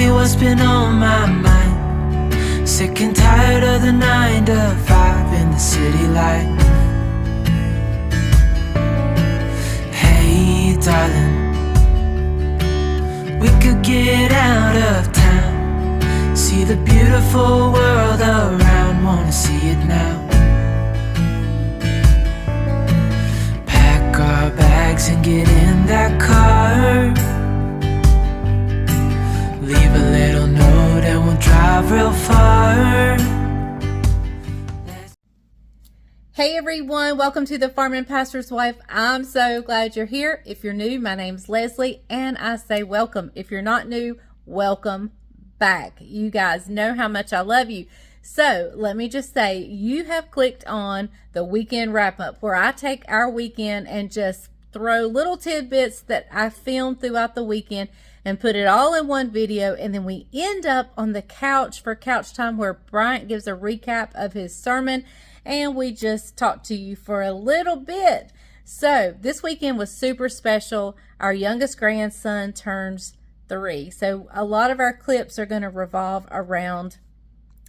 you what's been on my mind. Sick and tired of the 9 to 5 in the city life. Hey darling, we could get out of town, see the beautiful world around, wanna see it now. Pack our bags and get in that car, leave a little note and we'll drive real far. Hey everyone, welcome to the Farming Pastor's Wife. I'm so glad you're here. If you're new, my name's Leslie and I say welcome. If you're not new, welcome back. You guys know how much I love you. So let me just say, you have clicked on the weekend wrap up where I take our weekend and just throw little tidbits that I filmed throughout the weekend and put it all in one video, and then we end up on the couch for couch time where Bryant gives a recap of his sermon and we just talk to you for a little bit. So this weekend was super special. Our youngest grandson turns 3, so a lot of our clips are going to revolve around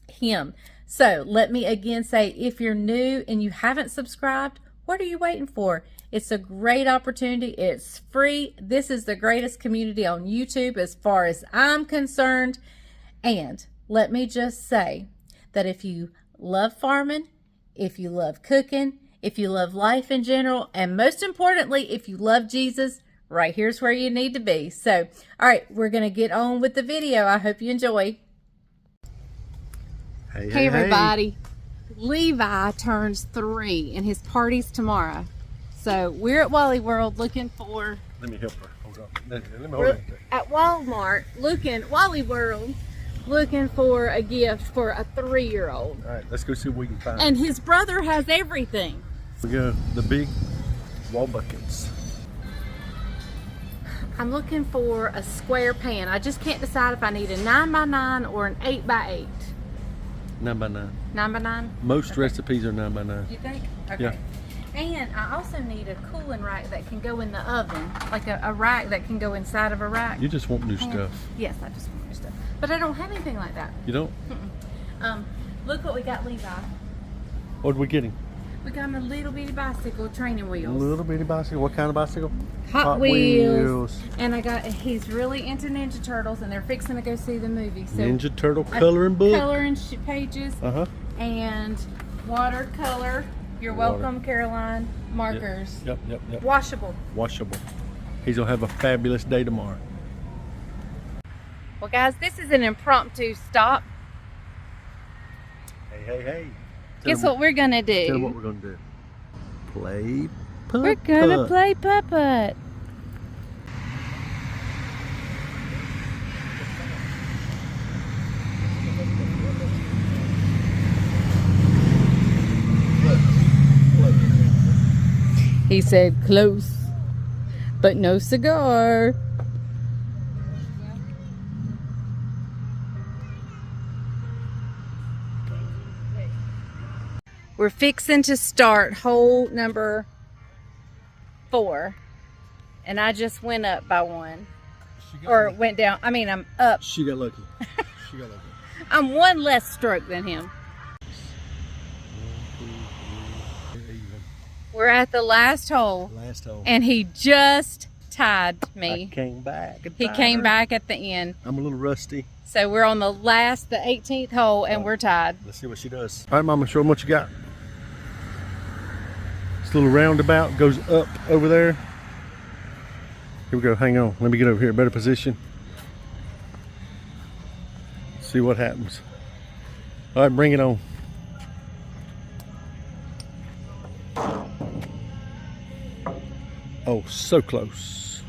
him. So let me again say, if you're new and you haven't subscribed, what are you waiting for? It's a great opportunity. It's free. This is the greatest community on YouTube as far as I'm concerned. And let me just say that if you love farming, if you love cooking, if you love life in general, and most importantly, if you love Jesus, right here's where you need to be. So, all right, we're going to get on with the video. I hope you enjoy. Hey everybody. Levi turns 3 and his party's tomorrow. So we're at Wally World looking for... Let me help her. Hold on. Let me hold it. At Walmart, Wally World, looking for a gift for a 3-year-old. All right, let's go see what we can find. And his brother has everything. We go the big wall buckets. I'm looking for a square pan. I just can't decide if I need a 9x9 or an 8x8. 9x9. 9x9? Most recipes are 9x9. You think? Okay. Yeah. And I also need a cooling rack that can go in the oven, like a rack that can go inside of a rack. You just want new stuff. Yes, I just want new stuff. But I don't have anything like that. You don't? Look what we got, Levi. What are we getting? We got him a little bitty bicycle, training A wheels. little bitty bicycle. What kind of bicycle? Hot Wheels. And he's really into Ninja Turtles, and they're fixing to go see the movie. So Ninja Turtle coloring book. Coloring pages. And watercolor. You're welcome, Caroline. Markers. Yep. Washable. Washable. He's going to have a fabulous day tomorrow. Well, guys, this is an impromptu stop. Hey. Guess what we're going to do? Tell them what we're going to do. Play putt-putt. We're going to play putt-putt. He said close, but no cigar. We're fixing to start hole number 4. And I just went up by 1. Or went down. I mean, I'm up. She got lucky. I'm 1 less stroke than him. We're at the last hole. And he just tied me. I came back. He came back at the end. I'm a little rusty. So we're on the 18th hole, and we're tied. Let's see what she does. All right, Mama, show them what you got. This little roundabout goes up over there. Here we go. Hang on. Let me get over here. Better position. See what happens. All right, bring it on. Oh, so close.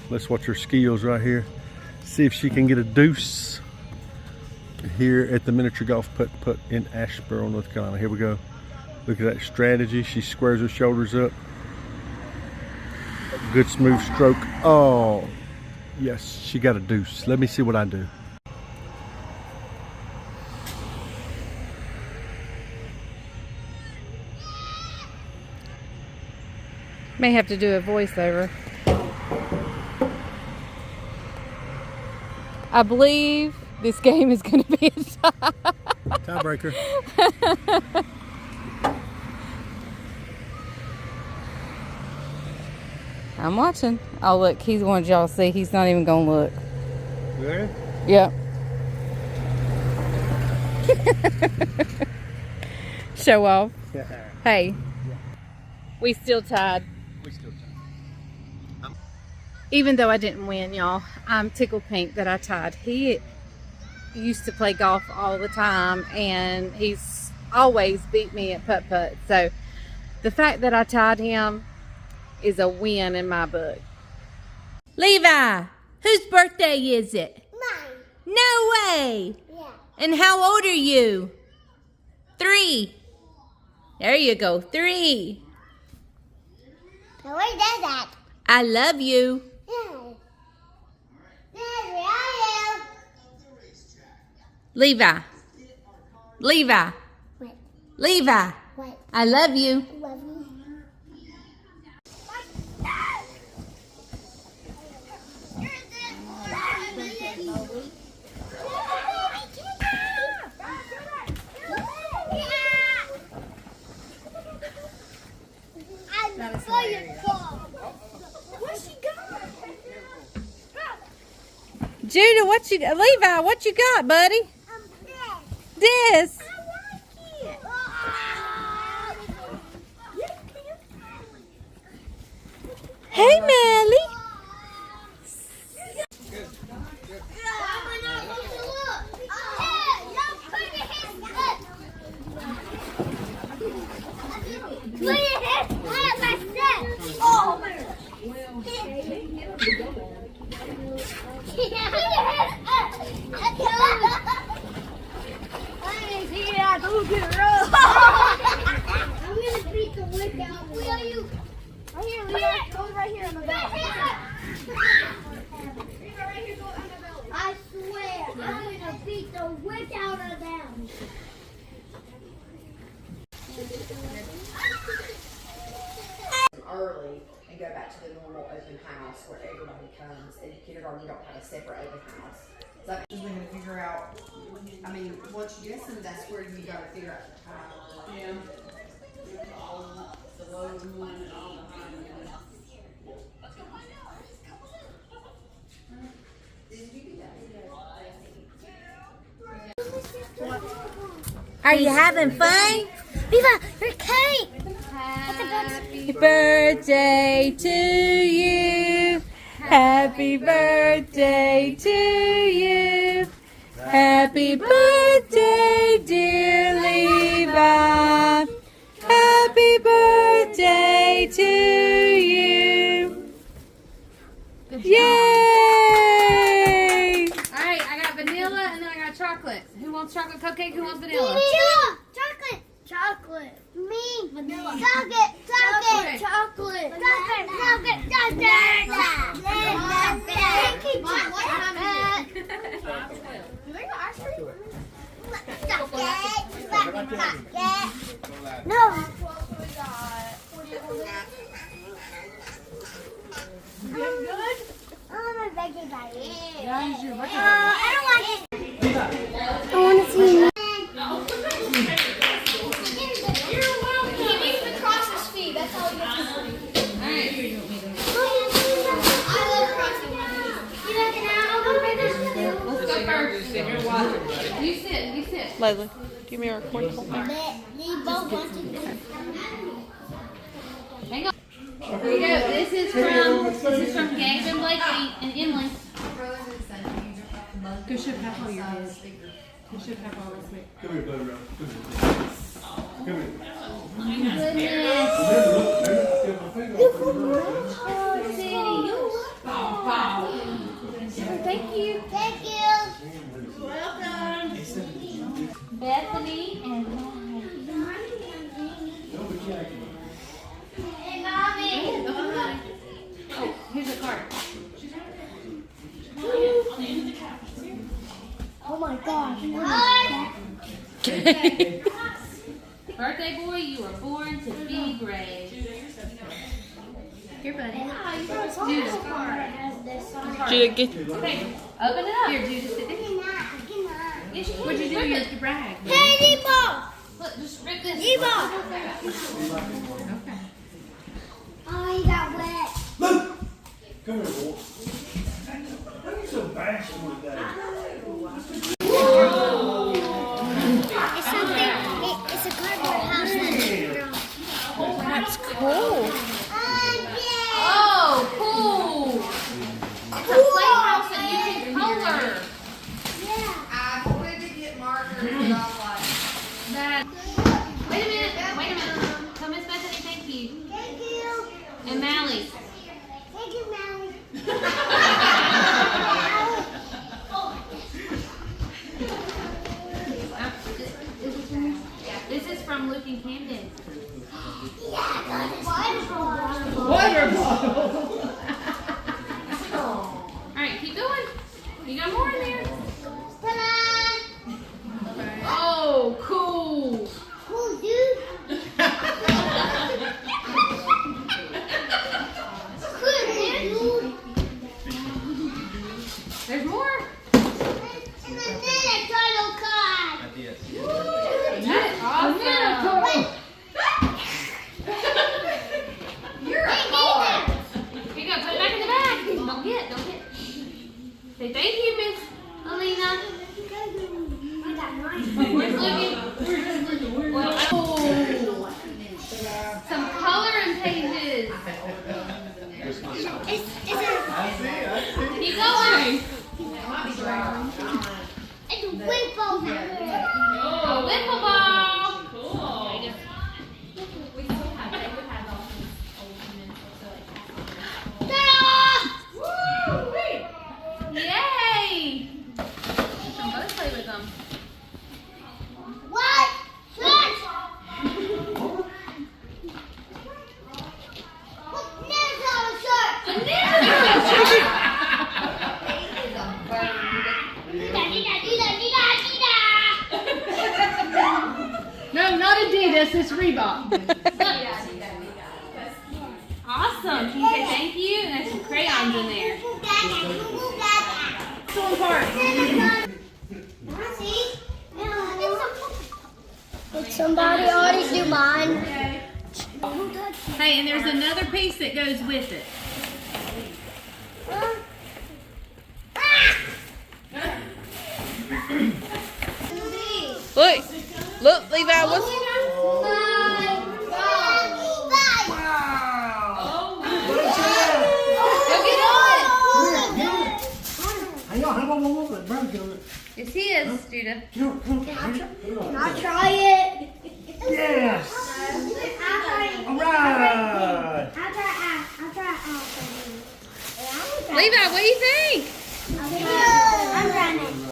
Let's watch her skills right here. See if she can get a deuce here at the miniature golf putt in Asheboro, North Carolina. Here we go. Look at that strategy. She squares her shoulders up. Good smooth stroke. Oh, yes, she got a deuce. Let me see what I do. May have to do a voiceover. I believe this game is going to be a tie. Tiebreaker. I'm watching. Oh, look, he's wanted y'all to see. He's not even going to look. You ready? Yep. Show off. Hey. We still tied. Even though I didn't win, y'all, I'm tickled pink that I tied. He used to play golf all the time, and he's always beat me at putt-putt. So the fact that I tied him is a win in my book. Levi, whose birthday is it? Mine. No way! Yeah. And how old are you? 3. There you go, 3. Now where does that? I love you. Yeah. Daddy, I am. Levi. Levi. What? Levi. What? I love you. Love you. Judah, Levi, what you got, buddy? This. Hey, Melly. I'm gonna beat the wick out. Where are you? Right here, Levi. Go right here on the belt. I swear, I'm gonna beat the wick out of them. Early and go back to the normal open house where everybody comes. And in kindergarten, you don't have a separate open house. So that means we're going to figure out, I mean, once you get some, that's where you got to figure out the time. Yeah. The low one and all the high one. Are you having fun? Levi, your cake. Happy birthday to you. Happy birthday to you. Happy birthday, dear Levi. Happy birthday to you. Yay! Alright, I got vanilla and then I got chocolate. Who wants chocolate cupcake? Who wants vanilla? Chocolate. Chocolate. Me. Vanilla. Chocolate. Chocolate. Chocolate. Chocolate. Chocolate. No. I'm good. I'm a veggie buddy. I don't want it. I want to see. That's all you have to do. Alright, here you want me to. I love crossing. You know, can I open this? Let's go first. You sit. Leslie, give me a record. They both want to do. Hang on. Here you go. This is from Gabe and Blakey and Emily. Go ship half all your head. Go ship half all this week. Come here, Blue. Come here. Thank you. Thank you. Welcome. Bethany and Hey, Mommy. oh, here's a card. Oh my gosh. Birthday boy, you were born to be brave. Here, buddy. Here's a card. Judah, get. Open it up. Here, Judah, sit there. Yes, what'd you do? Your rag. Hey, Debo! Look, just rip this. Debo! Okay. Oh, he got wet. Come here, boy. Why are you so bashful today? It's something, it's a cardboard house That's cool. yeah. Oh, cool. It's a playhouse that you can color. I wanted to get markers, but I'm like, That. Wait a minute. Tell Miss Bethany thank you. Thank you. And Mally. Thank you, Mally. This is from Luke and Camden. Alright, keep going. You got more in there. Ta-da! Oh, cool. Cool, dude. Cool, dude. There's more. And then a title card. That's awesome. you're a car. Here you go. Put it back in the bag. Don't get. Say thank you, Miss Alina. I got mine. Where's Luke? Well, oh, some coloring pages. Keep going. It's a wiffle ball. A wiffle ball. Yay! I'm gonna play with them. What? What? No, not Adidas, it's Reebok. Awesome. Can you say thank you? And there's some crayons in there. Did somebody already do mine? Hey, and there's another piece that goes with it. Look, Levi, what's. It's his, Judah. Can I try it? Yes! I'll Alright! try Levi, what do you think? I'm running.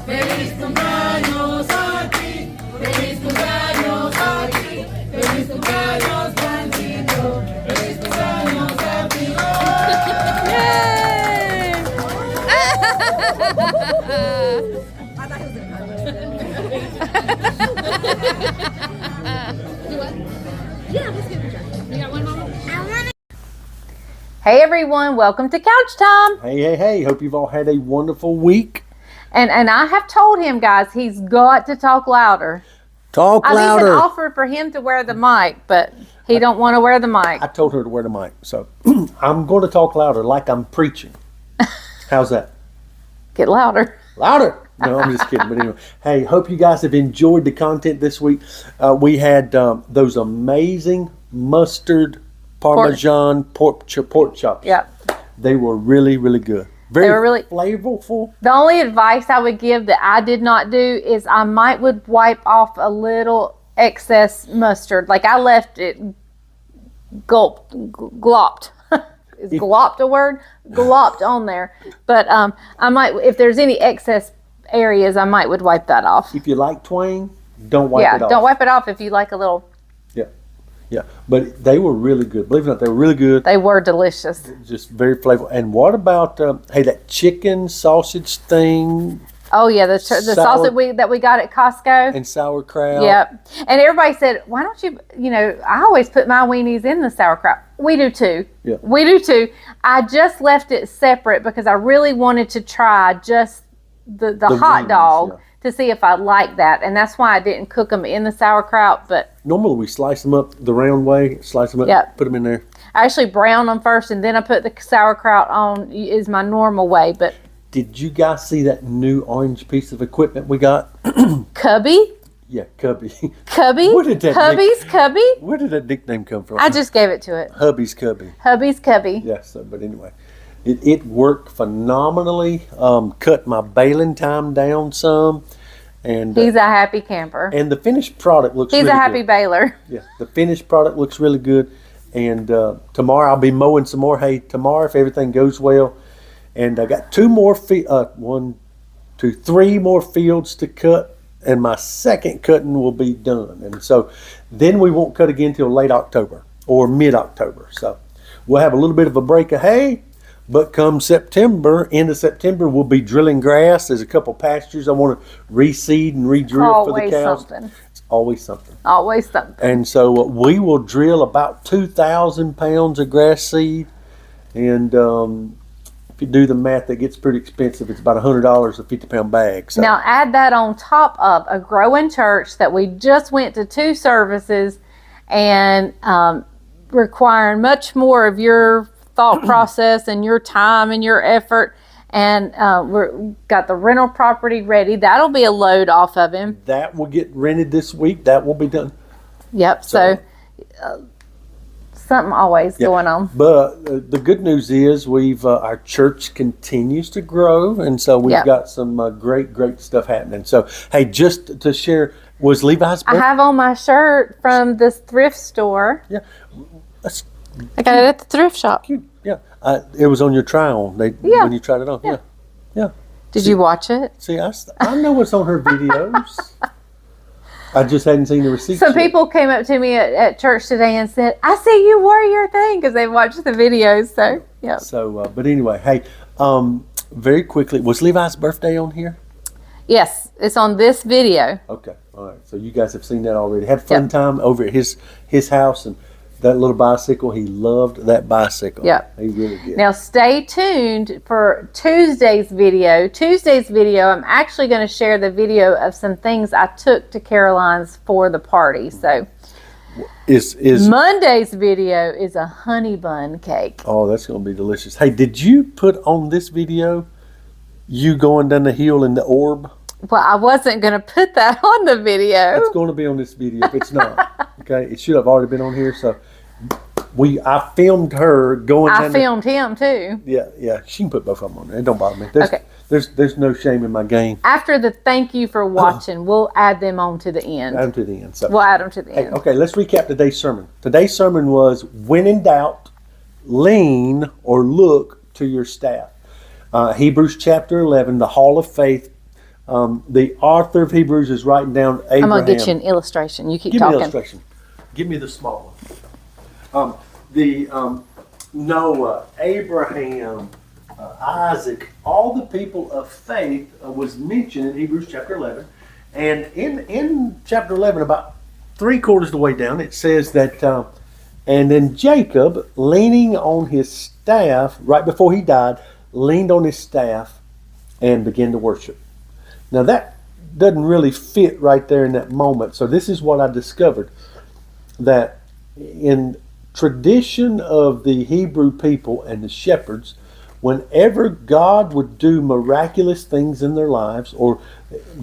Feliz cumpleaños a ti, feliz cumpleaños a ti, feliz cumpleaños Juancito, feliz cumpleaños happy Hey everyone, welcome to Couch Time. Hey, hope you've all had a wonderful week. And I have told him, guys, he's got to talk louder. Talk I've even louder. offered for him to wear the mic, but he don't want to wear the mic. I told her to wear the mic, so I'm going to talk louder like I'm preaching. How's that? Get louder. Louder. No, I'm just kidding. But anyway, hey, hope you guys have enjoyed the content this week. We had those amazing mustard Parmesan pork chops. Yeah. They were really, really good. Very They were really flavorful. The only advice I would give that I did not do is I would wipe off a little excess mustard. Like I left it glopped. Is glopped a word? Glopped on there. But I might, if there's any excess areas, I would wipe that off. If you like twang, don't wipe it off. Don't wipe it off if you like a little. Yeah, but they were really good. Believe it or not, they were really good. They were delicious. Just very flavorful. And what about, that chicken sausage thing? Oh yeah, the sauce that we got at Costco. And sauerkraut. Yep. And everybody said, why don't you, I always put my weenies in the sauerkraut. We do too. Yeah. We do too. I just left it separate because I really wanted to try just the hot weenies, dog yeah. to see if I like that. And that's why I didn't cook them in the sauerkraut. But Normally we slice them up the round way, slice them up, Yep. put them in there. I actually brown them first and then I put the sauerkraut on is my normal way. But Did you guys see that new orange piece of equipment we got? Cubby? Yeah, Cubby. Cubby? Where did that Hubby's Cubby? Where did that nickname come from? I just gave it to it. Hubby's Cubby. Hubby's Cubby. Yes, but anyway, it worked phenomenally. Cut my baling time down some, and He's a happy camper. and the finished product looks. He's really a happy good. baler. Yeah, the finished product looks really good, and tomorrow I'll be mowing some more hay. Tomorrow, if everything goes well, and I got 3 more fields to cut, and my second cutting will be done, and so then we won't cut again till late October or mid-October. So we'll have a little bit of a break of hay. But come September, end of September, we'll be drilling grass. There's a couple pastures I want to reseed and re-drill for the Always cows. something. It's always something. Always something. And so we will drill about 2,000 pounds of grass seed. And if you do the math, that gets pretty expensive. It's about $100 a 50-pound bag. So. Now add that on top of a growing church that we just went to 2 services and requiring much more of your thought process and your time and your effort. And we're got the rental property ready. That'll be a load off of him. That will get rented this week. That will be done. Yep. So something always going on. But the good news is we've our church continues to grow, and so we've got some great stuff happening. So hey, just to share, was Levi's birthday? I have on my shirt from this thrift store. Yeah, that's I got it at the thrift shop. cute. Yeah, it was on your try on. When you tried it on. Yeah. Did you watch it? See, I know what's on her videos. I just hadn't seen the receipts. Some yet. people came up to me at church today and said, I see you wore your thing because they watched the videos. So, yeah. So, but anyway, hey, very quickly, was Levi's birthday on here? Yes, it's on this video. Okay, all right. So you guys have seen that already. Had a fun time over at his house, and that little bicycle. He loved that bicycle. Yep. He really did. Now stay tuned for Tuesday's video. I'm actually going to share the video of some things I took to Caroline's for the party. So Is Monday's video is a honey bun cake. Oh, that's going to be delicious. Hey, did you put on this video you going down the hill in the orb? Well, I wasn't going to put that on the video. It's going to be on this video if it's not. Okay, it should have already been on here. So I filmed her going. I filmed him too. Yeah. She can put both of them on there. It don't bother me. Okay. There's no shame in my game. After the thank you for watching, we'll add them on to the end. Add them to the end. So. We'll add them to the end. Okay, let's recap today's sermon. Today's sermon was, when in doubt, lean or look to your staff. Hebrews chapter 11, the Hall of Faith. The author of Hebrews is writing down Abraham. I'm going to get you an illustration. You keep Give talking. me an illustration. Give me the small one. Noah, Abraham, Isaac, all the people of faith was mentioned in Hebrews chapter 11. And in chapter 11, about 3/4 of the way down, it says that, and then Jacob, leaning on his staff, right before he died, leaned on his staff and began to worship. Now that doesn't really fit right there in that moment. So this is what I discovered, that in tradition of the Hebrew people and the shepherds, whenever God would do miraculous things in their lives, or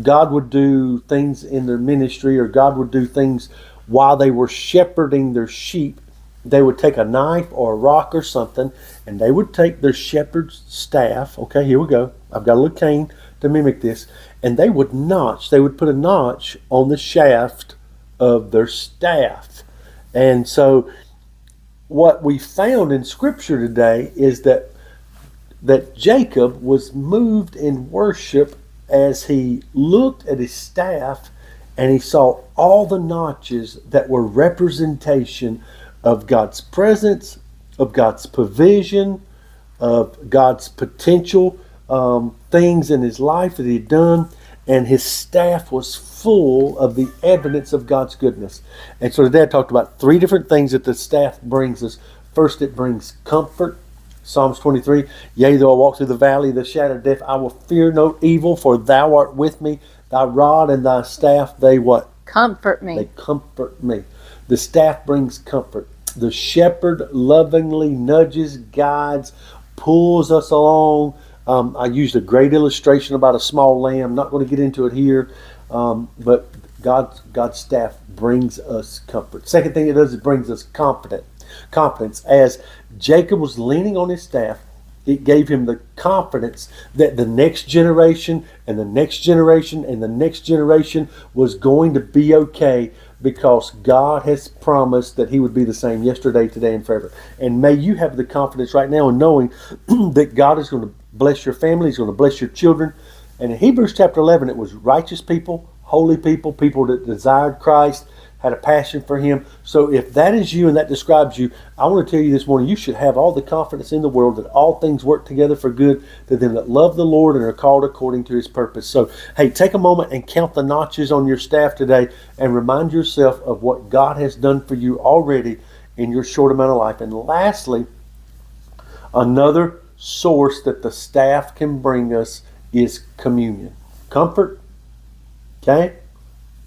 God would do things in their ministry, or God would do things while they were shepherding their sheep, they would take a knife or a rock or something, and they would take their shepherd's staff. Okay, here we go. I've got a little cane to mimic this. And they would put a notch on the shaft of their staff. And so what we found in Scripture today is that Jacob was moved in worship as he looked at his staff and he saw all the notches that were representation of God's presence, of God's provision, of God's potential, things in his life that he'd done, and his staff was full of the evidence of God's goodness. And so today I talked about 3 different things that the staff brings us. First, it brings comfort. Psalms 23, yea, though I walk through the valley of the shadow of death, I will fear no evil, for thou art with me. Thy rod and thy staff, they what? Comfort me. They comfort me. The staff brings comfort. The shepherd lovingly nudges, guides, pulls us along. I used a great illustration about a small lamb. Not going to get into it here, but God's staff brings us comfort. Second thing it does, it brings us confidence. As Jacob was leaning on his staff, it gave him the confidence that the next generation and the next generation and the next generation was going to be okay, because God has promised that he would be the same yesterday, today, and forever. And may you have the confidence right now in knowing that God is going to bless your family, he's going to bless your children. And in Hebrews chapter 11, it was righteous people, holy people, people that desired Christ, had a passion for him. So if that is you and that describes you, I want to tell you this morning, you should have all the confidence in the world that all things work together for good to them that love the Lord and are called according to his purpose. So, hey, take a moment and count the notches on your staff today and remind yourself of what God has done for you already in your short amount of life. And lastly, another source that the staff can bring us is communion. Comfort, okay?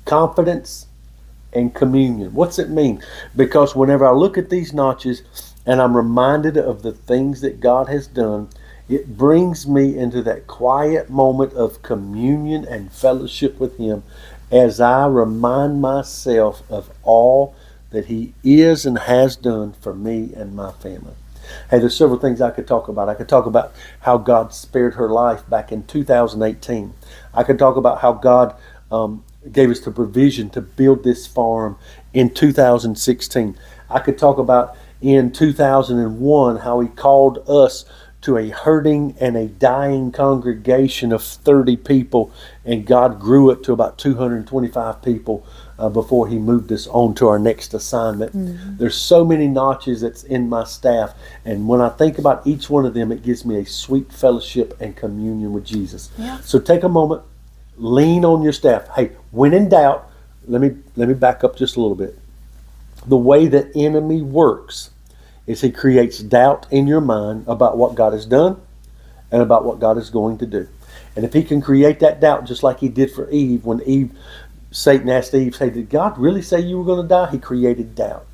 Confidence, and communion. What's it mean? Because whenever I look at these notches and I'm reminded of the things that God has done, it brings me into that quiet moment of communion and fellowship with him as I remind myself of all that he is and has done for me and my family. Hey, there's several things I could talk about. I could talk about how God spared her life back in 2018. I could talk about how God gave us the provision to build this farm in 2016. I could talk about in 2001 how he called us to a hurting and a dying congregation of 30 people, and God grew it to about 225 people before he moved us on to our next assignment. Mm-hmm. There's so many notches that's in my staff, and when I think about each one of them, it gives me a sweet fellowship and communion with Jesus. Yeah. So take a moment, lean on your staff. Hey, when in doubt, let me back up just a little bit. The way the enemy works is he creates doubt in your mind about what God has done and about what God is going to do. And if he can create that doubt, just like he did for Eve, when Satan asked Eve, say, did God really say you were going to die? He created doubt.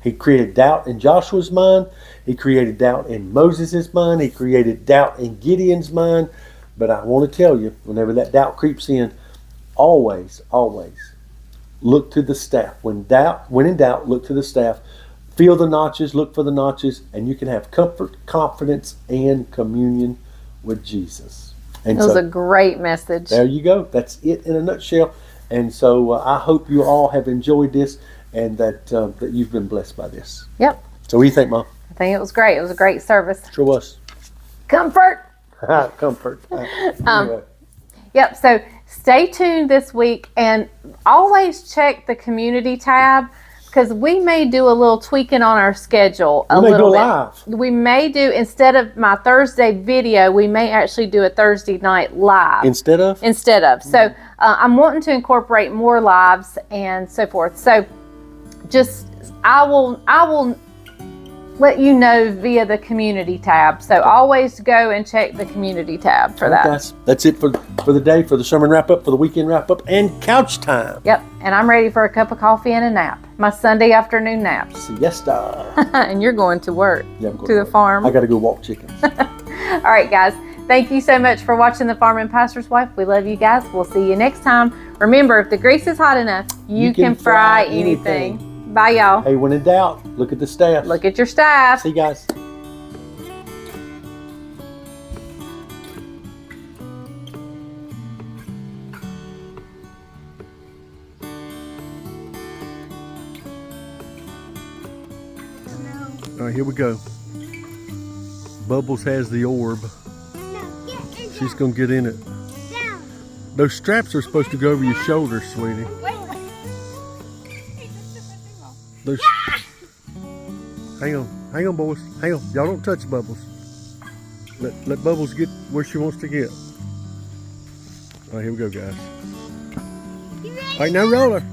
He created doubt in Joshua's mind. He created doubt in Moses' mind. He created doubt in Gideon's mind. But I want to tell you, whenever that doubt creeps in, always look to the staff. When in doubt, look to the staff. Feel the notches, look for the notches, and you can have comfort, confidence, and communion with Jesus. And it was a great message. There you go. That's it in a nutshell. And so I hope you all have enjoyed this and that you've been blessed by this. Yep. So what do you think, Mom? I think it was great. It was a great service. Sure was. Comfort. Comfort. Anyway. Yep. So stay tuned this week and always check the community tab, because we may do a little tweaking on our schedule a little bit. Live. We may do, instead of my Thursday video, we may actually do a Thursday night live. Instead of? So I'm wanting to incorporate more lives and so forth. So just, I will let you know via the community tab. So always go and check the community tab for that. Guys, that's it for the day, for the sermon wrap up, for the weekend wrap up, and couch time. Yep, and I'm ready for a cup of coffee and a nap. My Sunday afternoon nap. Siesta. And you're going to work. Yeah, I'm going to the farm. I got to go walk chickens. All right, guys. Thank you so much for watching The Farm and Pastor's Wife. We love you guys. We'll see you next time. Remember, if the grease is hot enough, you can fry anything. Bye, y'all. Hey, when in doubt, look at the staff. Look at your staff. See you guys. All right, here we go. Bubbles has the orb. She's going to get in it. Those straps are supposed to go over your shoulders, sweetie. Those... Hang on, boys. Hang on. Y'all don't touch Bubbles. Let Bubbles get where she wants to get. All right, here we go, guys. All right, now roll her.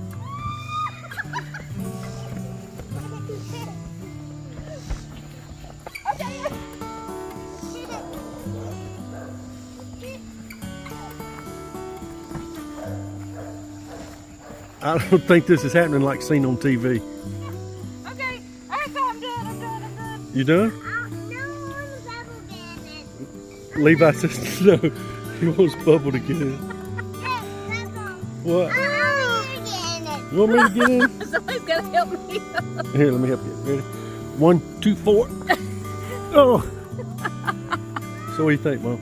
I don't think this is happening like seen on TV. Okay, alright, so I'm done. You done? No, I'm double getting it. Levi says no. He wants Bubble to get in. What? I'm getting it. You want me to get in? Somebody's got to help me. Here, let me help you. Ready? 1, 2, 4. Oh. So what do you think, Mom?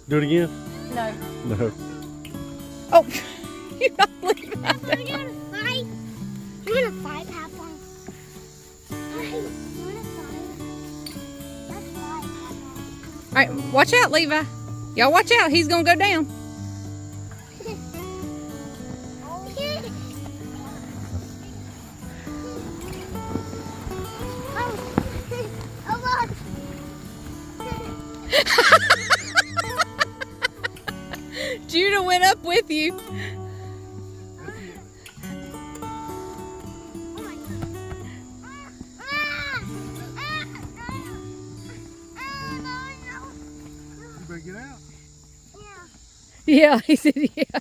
Do it again? No. No. Oh, you don't believe I'm that. gonna fight. I'm gonna fight, Papa. You wanna fight? Let's fight, Papa. All right, watch out, Levi. Y'all watch out. He's going to go down. Judah went up with you. You better get out. Yeah, he said, yeah.